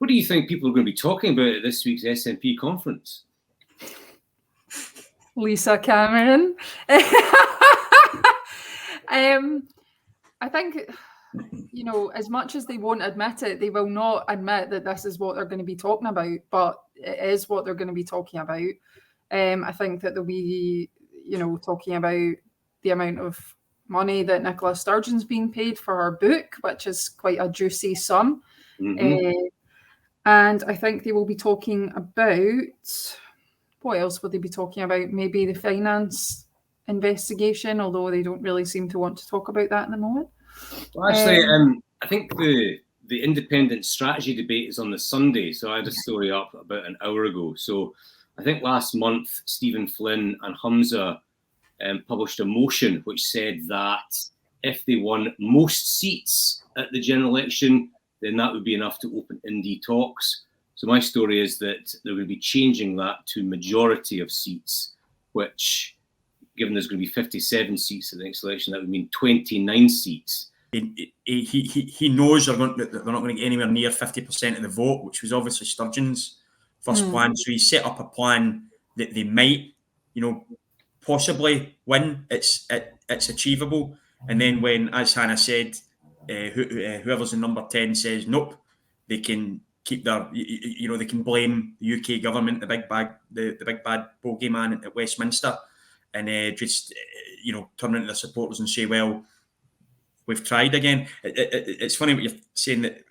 What do you think people are going to be talking about at this week's SNP conference? Lisa Cameron. I think, you know, as much as they won't admit it, they will not admit that this is what they're going to be talking about, but it is what they're going to be talking about. I think that they'll be, you know, talking about the amount of money that Nicola Sturgeon's being paid for her book, which is quite a juicy sum. And I think they will be talking about, what else will they be talking about? Maybe the finance investigation, although they don't really seem to want to talk about that in the moment. Well, actually, I think the independent strategy debate is on the Sunday, so I had a story up about an hour ago. So I think last month, Stephen Flynn and Humza published a motion which said that if they won most seats at the general election, then that would be enough to open indie talks. So my story is that they're going to be changing that to majority of seats, which, given there's going to be 57 seats at the next election, that would mean 29 seats. He knows they're not going to get anywhere near 50% of the vote, which was obviously Sturgeon's first plan. So he set up a plan that they might, you know, possibly win. It's achievable. And then when, as Hannah said, whoever's in number 10 says nope, they can keep their, you know, they can blame the UK government, the big bad bogeyman at Westminster, and just, you know, turn into their supporters and say, well, we've tried again. It's funny what you're saying, that,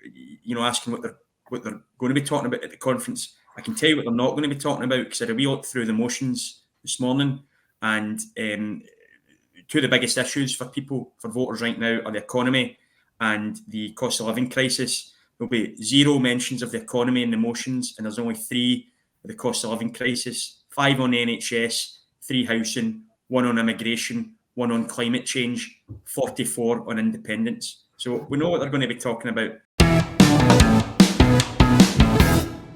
you know, asking what they're going to be talking about at the conference. I can tell you what they're not going to be talking about, because I had a wee look through the motions this morning, and two of the biggest issues for voters right now are the economy and the cost of living crisis. There'll be zero mentions of the economy in the motions, and there's only 3 of the cost of living crisis, 5 on the NHS, 3 housing, 1 on immigration, 1 on climate change, 44 on independence. So we know what they're going to be talking about.